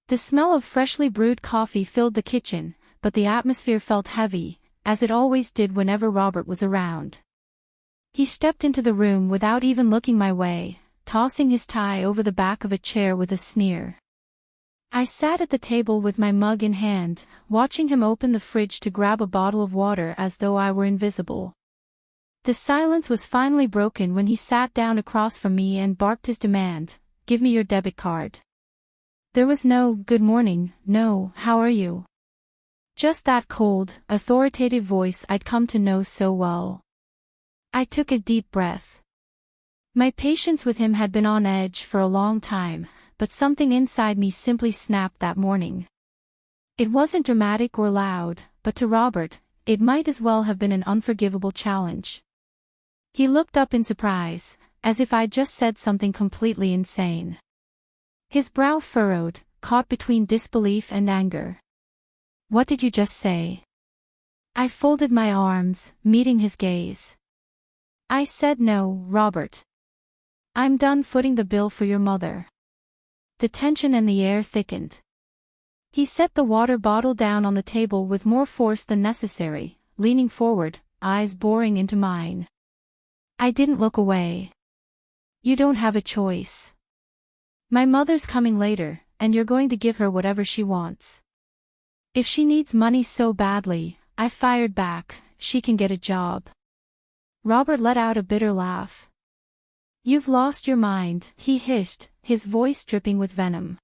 The smell of freshly brewed coffee filled the kitchen, but the atmosphere felt heavy, as it always did whenever Robert was around. He stepped into the room without even looking my way, tossing his tie over the back of a chair with a sneer. I sat at the table with my mug in hand, watching him open the fridge to grab a bottle of water as though I were invisible. The silence was finally broken when he sat down across from me and barked his demand, "Give me your debit card." There was no "good morning," no "how are you?" Just that cold, authoritative voice I'd come to know so well. I took a deep breath. My patience with him had been on edge for a long time, but something inside me simply snapped that morning. It wasn't dramatic or loud, but to Robert, it might as well have been an unforgivable challenge. He looked up in surprise, as if I'd just said something completely insane. His brow furrowed, caught between disbelief and anger. "What did you just say?" I folded my arms, meeting his gaze. "I said no, Robert. I'm done footing the bill for your mother." The tension in the air thickened. He set the water bottle down on the table with more force than necessary, leaning forward, eyes boring into mine. I didn't look away. "You don't have a choice. My mother's coming later, and you're going to give her whatever she wants. If she needs money so badly," I fired back, "she can get a job." Robert let out a bitter laugh. "You've lost your mind," he hissed, his voice dripping with venom.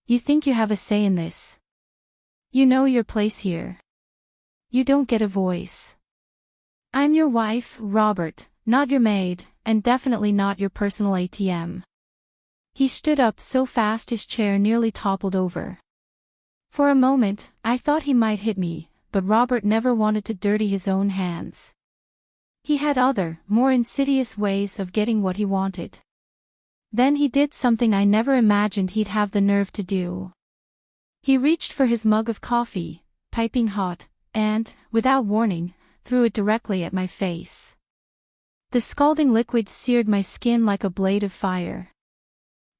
"You think you have a say in this? You know your place here. You don't get a voice. I'm your wife, Robert, not your maid, and definitely not your personal ATM." He stood up so fast his chair nearly toppled over. For a moment, I thought he might hit me, but Robert never wanted to dirty his own hands. He had other, more insidious ways of getting what he wanted. Then he did something I never imagined he'd have the nerve to do. He reached for his mug of coffee, piping hot, and, without warning, threw it directly at my face. The scalding liquid seared my skin like a blade of fire.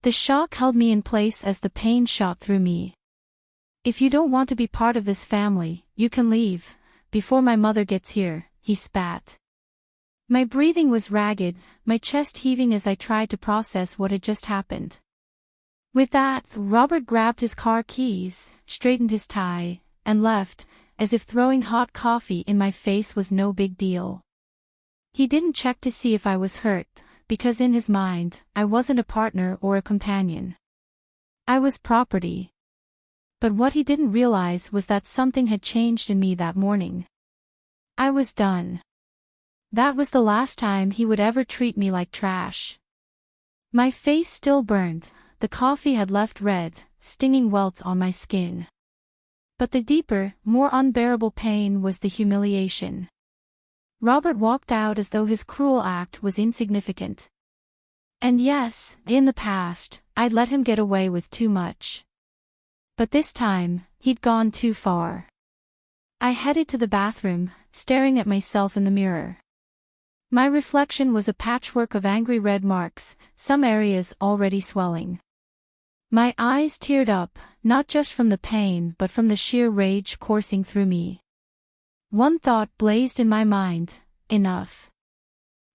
The shock held me in place as the pain shot through me. "If you don't want to be part of this family, you can leave, before my mother gets here," he spat. My breathing was ragged, my chest heaving as I tried to process what had just happened. With that, Robert grabbed his car keys, straightened his tie, and left, as if throwing hot coffee in my face was no big deal. He didn't check to see if I was hurt, because in his mind, I wasn't a partner or a companion. I was property. But what he didn't realize was that something had changed in me that morning. I was done. That was the last time he would ever treat me like trash. My face still burned, the coffee had left red, stinging welts on my skin. But the deeper, more unbearable pain was the humiliation. Robert walked out as though his cruel act was insignificant. And yes, in the past, I'd let him get away with too much. But this time, he'd gone too far. I headed to the bathroom, staring at myself in the mirror. My reflection was a patchwork of angry red marks, some areas already swelling. My eyes teared up, not just from the pain but from the sheer rage coursing through me. One thought blazed in my mind: enough.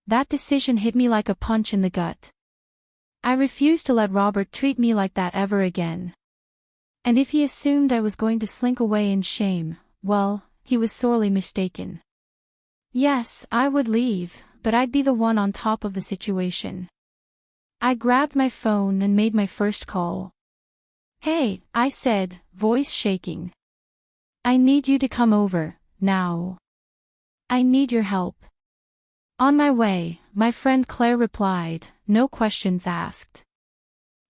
That decision hit me like a punch in the gut. I refused to let Robert treat me like that ever again. And if he assumed I was going to slink away in shame, well, he was sorely mistaken. Yes, I would leave, but I'd be the one on top of the situation. I grabbed my phone and made my first call. "Hey," I said, voice shaking. "I need you to come over, now. I need your help." "On my way," my friend Claire replied, no questions asked.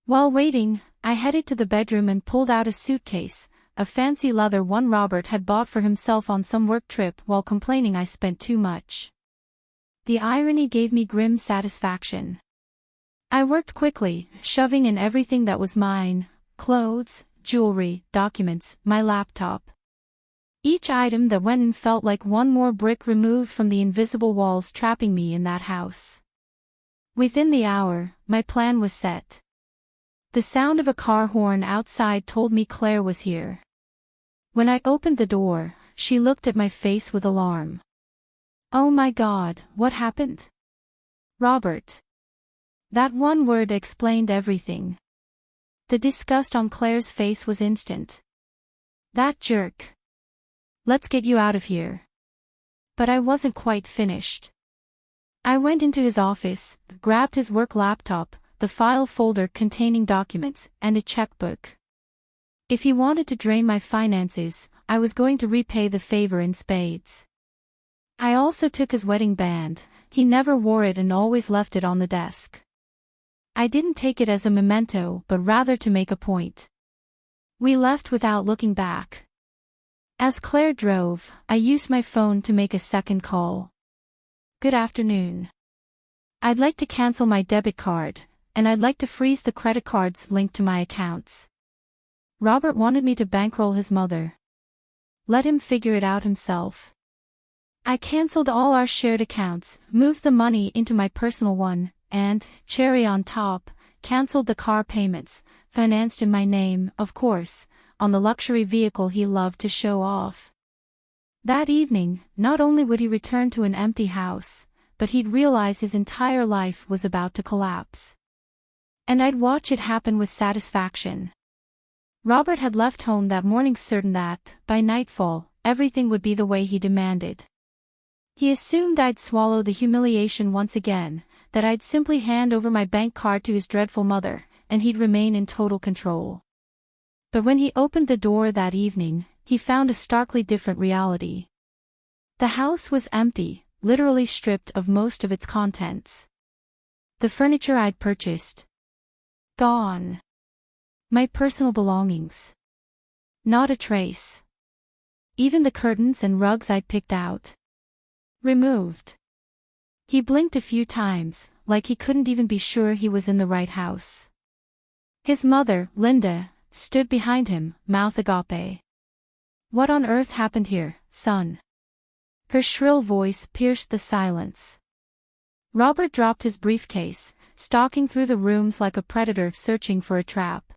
While waiting, I headed to the bedroom and pulled out a suitcase, a fancy leather one Robert had bought for himself on some work trip while complaining I spent too much. The irony gave me grim satisfaction. I worked quickly, shoving in everything that was mine: clothes, jewelry, documents, my laptop. Each item that went in felt like one more brick removed from the invisible walls trapping me in that house. Within the hour, my plan was set. The sound of a car horn outside told me Claire was here. When I opened the door, she looked at my face with alarm. "Oh my God, what happened?" "Robert." That one word explained everything. The disgust on Claire's face was instant. "That jerk. Let's get you out of here." But I wasn't quite finished. I went into his office, grabbed his work laptop, the file folder containing documents, and a checkbook. If he wanted to drain my finances, I was going to repay the favor in spades. I also took his wedding band. He never wore it and always left it on the desk. I didn't take it as a memento but rather to make a point. We left without looking back. As Claire drove, I used my phone to make a second call. "Good afternoon. I'd like to cancel my debit card, and I'd like to freeze the credit cards linked to my accounts. Robert wanted me to bankroll his mother. Let him figure it out himself." I canceled all our shared accounts, moved the money into my personal one, and, cherry on top, canceled the car payments, financed in my name, of course, on the luxury vehicle he loved to show off. That evening, not only would he return to an empty house, but he'd realize his entire life was about to collapse. And I'd watch it happen with satisfaction. Robert had left home that morning certain that, by nightfall, everything would be the way he demanded. He assumed I'd swallow the humiliation once again, that I'd simply hand over my bank card to his dreadful mother, and he'd remain in total control. But when he opened the door that evening, he found a starkly different reality. The house was empty, literally stripped of most of its contents. The furniture I'd purchased. Gone. My personal belongings. Not a trace. Even the curtains and rugs I'd picked out. Removed. He blinked a few times, like he couldn't even be sure he was in the right house. His mother, Linda, stood behind him, mouth agape. "What on earth happened here, son?" Her shrill voice pierced the silence. Robert dropped his briefcase, stalking through the rooms like a predator searching for a trap.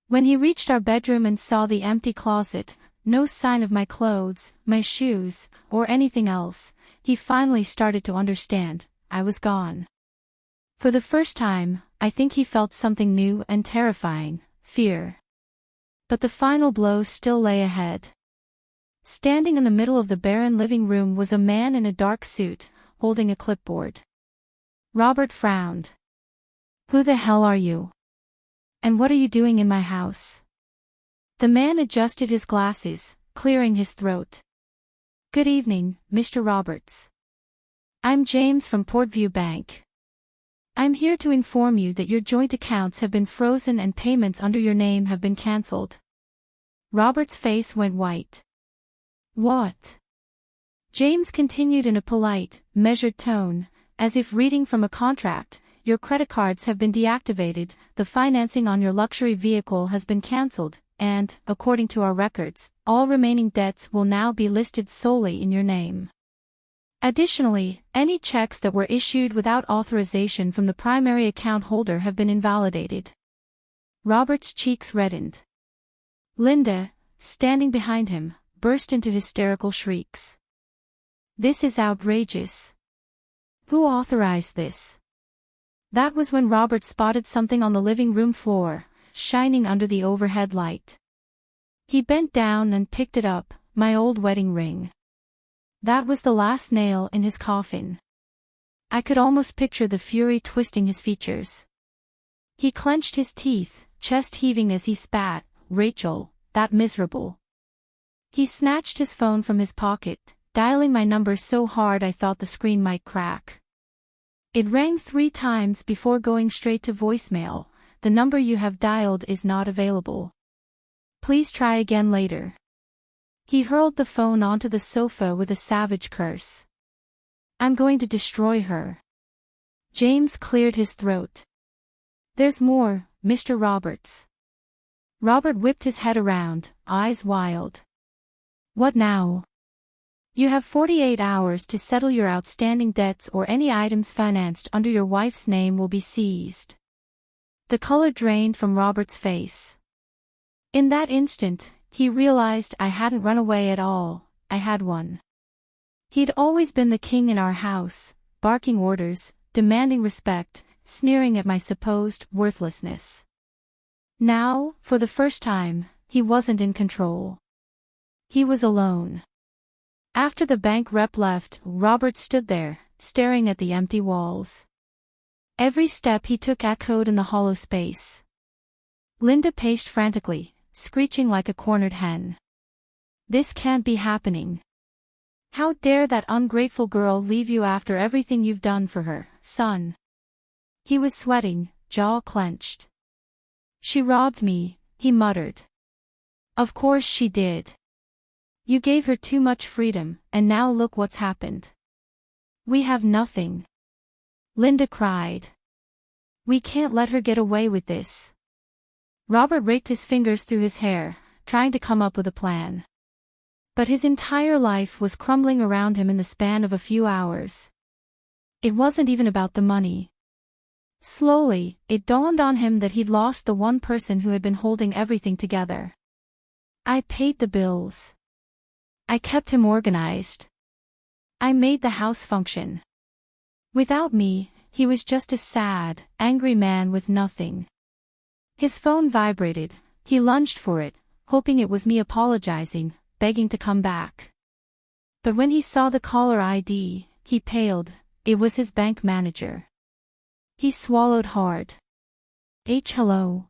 When he reached our bedroom and saw the empty closet, no sign of my clothes, my shoes, or anything else, he finally started to understand. I was gone. For the first time, I think he felt something new and terrifying, fear. But the final blow still lay ahead. Standing in the middle of the barren living room was a man in a dark suit, holding a clipboard. Robert frowned. "Who the hell are you? And what are you doing in my house?" The man adjusted his glasses, clearing his throat. "Good evening, Mr. Roberts. I'm James from Portview Bank. I'm here to inform you that your joint accounts have been frozen and payments under your name have been cancelled." Robert's face went white. "What?" James continued in a polite, measured tone, as if reading from a contract. "Your credit cards have been deactivated, the financing on your luxury vehicle has been cancelled, and, according to our records, all remaining debts will now be listed solely in your name. Additionally, any checks that were issued without authorization from the primary account holder have been invalidated." Robert's cheeks reddened. Linda, standing behind him, burst into hysterical shrieks. "This is outrageous. Who authorized this?" That was when Robert spotted something on the living room floor, shining under the overhead light. He bent down and picked it up, my old wedding ring. That was the last nail in his coffin. I could almost picture the fury twisting his features. He clenched his teeth, chest heaving as he spat, "Rachel, that miserable." He snatched his phone from his pocket, dialing my number so hard I thought the screen might crack. It rang 3 times before going straight to voicemail. "The number you have dialed is not available. Please try again later." He hurled the phone onto the sofa with a savage curse. "I'm going to destroy her." James cleared his throat. "There's more, Mr. Roberts." Robert whipped his head around, eyes wild. "What now?" "You have 48 hours to settle your outstanding debts or any items financed under your wife's name will be seized." The color drained from Robert's face. In that instant, he realized I hadn't run away at all, I had won. He'd always been the king in our house, barking orders, demanding respect, sneering at my supposed worthlessness. Now, for the first time, he wasn't in control. He was alone. After the bank rep left, Robert stood there, staring at the empty walls. Every step he took echoed in the hollow space. Linda paced frantically, screeching like a cornered hen. This can't be happening. How dare that ungrateful girl leave you after everything you've done for her, son? He was sweating, jaw clenched. She robbed me, he muttered. Of course she did. You gave her too much freedom, and now look what's happened. We have nothing. Linda cried. We can't let her get away with this. Robert raked his fingers through his hair, trying to come up with a plan. But his entire life was crumbling around him in the span of a few hours. It wasn't even about the money. Slowly, it dawned on him that he'd lost the one person who had been holding everything together. I paid the bills. I kept him organized. I made the house function. Without me, he was just a sad, angry man with nothing. His phone vibrated. He lunged for it, hoping it was me apologizing, begging to come back. But when he saw the caller ID, he paled. It was his bank manager. He swallowed hard. Hello.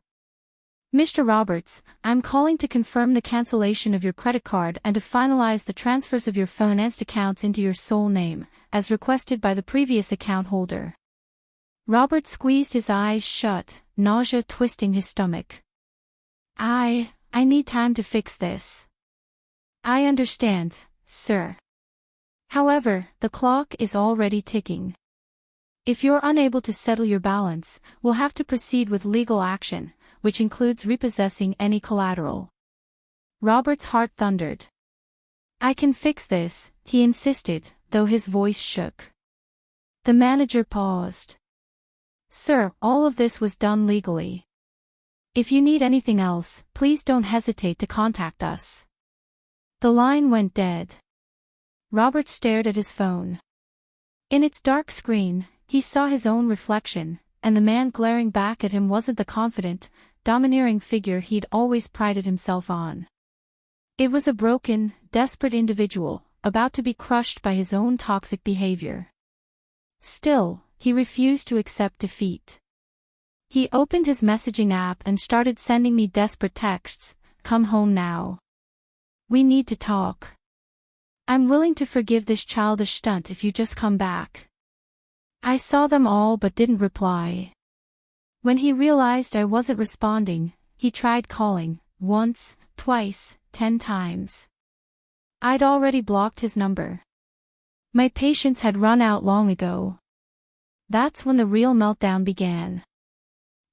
Mr. Roberts, I'm calling to confirm the cancellation of your credit card and to finalize the transfers of your financed accounts into your sole name, as requested by the previous account holder. Robert squeezed his eyes shut, nausea twisting his stomach. I need time to fix this. I understand, sir. However, the clock is already ticking. If you're unable to settle your balance, we'll have to proceed with legal action, which includes repossessing any collateral. Robert's heart thundered. I can fix this, he insisted, though his voice shook. The manager paused. Sir, all of this was done legally. If you need anything else, please don't hesitate to contact us. The line went dead. Robert stared at his phone. In its dark screen, he saw his own reflection, and the man glaring back at him wasn't the confident, domineering figure he'd always prided himself on. It was a broken, desperate individual, about to be crushed by his own toxic behavior. Still, he refused to accept defeat. He opened his messaging app and started sending me desperate texts. Come home now. We need to talk. I'm willing to forgive this childish stunt if you just come back. I saw them all but didn't reply. When he realized I wasn't responding, he tried calling, once, twice, 10 times. I'd already blocked his number. My patience had run out long ago. That's when the real meltdown began.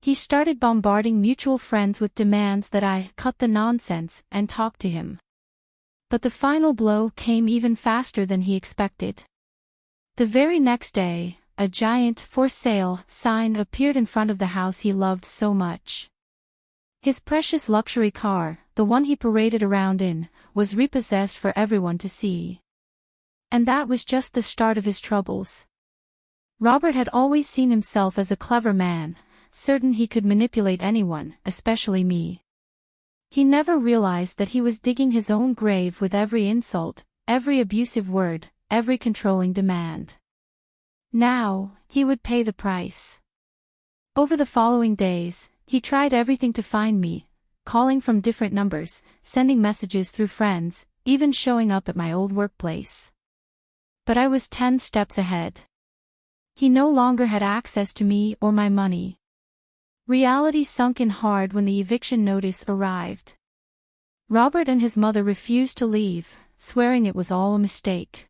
He started bombarding mutual friends with demands that I cut the nonsense and talk to him. But the final blow came even faster than he expected. The very next day, a giant "for sale" sign appeared in front of the house he loved so much. His precious luxury car, the one he paraded around in, was repossessed for everyone to see. And that was just the start of his troubles. Robert had always seen himself as a clever man, certain he could manipulate anyone, especially me. He never realized that he was digging his own grave with every insult, every abusive word, every controlling demand. Now, he would pay the price. Over the following days, he tried everything to find me, calling from different numbers, sending messages through friends, even showing up at my old workplace. But I was 10 steps ahead. He no longer had access to me or my money. Reality sunk in hard when the eviction notice arrived. Robert and his mother refused to leave, swearing it was all a mistake.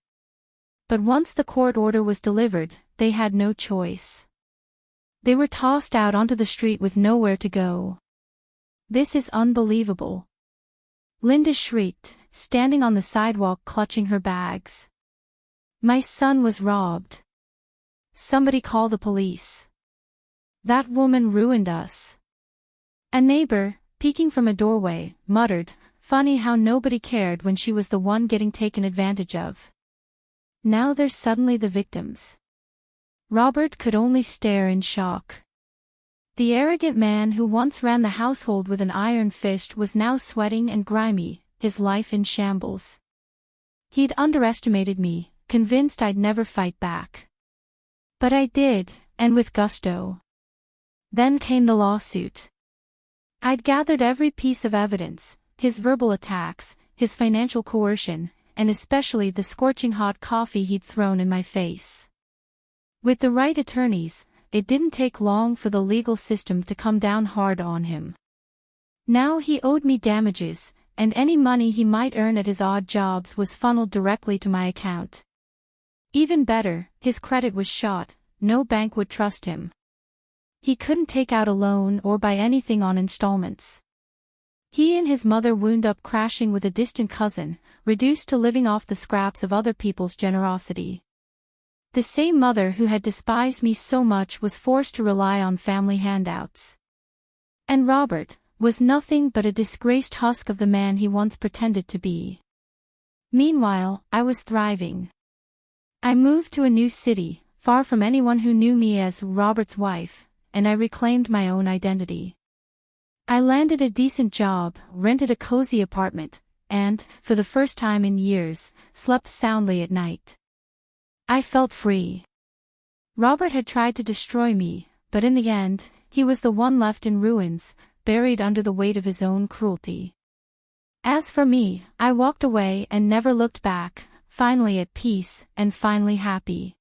But once the court order was delivered, they had no choice. They were tossed out onto the street with nowhere to go. This is unbelievable. Linda shrieked, standing on the sidewalk clutching her bags. My son was robbed. Somebody call the police. That woman ruined us. A neighbor, peeking from a doorway, muttered, "Funny how nobody cared when she was the one getting taken advantage of. Now they're suddenly the victims." Robert could only stare in shock. The arrogant man who once ran the household with an iron fist was now sweating and grimy, his life in shambles. He'd underestimated me, convinced I'd never fight back. But I did, and with gusto. Then came the lawsuit. I'd gathered every piece of evidence, his verbal attacks, his financial coercion, and especially the scorching hot coffee he'd thrown in my face. With the right attorneys, it didn't take long for the legal system to come down hard on him. Now he owed me damages, and any money he might earn at his odd jobs was funneled directly to my account. Even better, his credit was shot, no bank would trust him. He couldn't take out a loan or buy anything on installments. He and his mother wound up crashing with a distant cousin, reduced to living off the scraps of other people's generosity. The same mother who had despised me so much was forced to rely on family handouts. And Robert was nothing but a disgraced husk of the man he once pretended to be. Meanwhile, I was thriving. I moved to a new city, far from anyone who knew me as Robert's wife, and I reclaimed my own identity. I landed a decent job, rented a cozy apartment, and, for the first time in years, slept soundly at night. I felt free. Robert had tried to destroy me, but in the end, he was the one left in ruins, buried under the weight of his own cruelty. As for me, I walked away and never looked back, finally at peace and finally happy.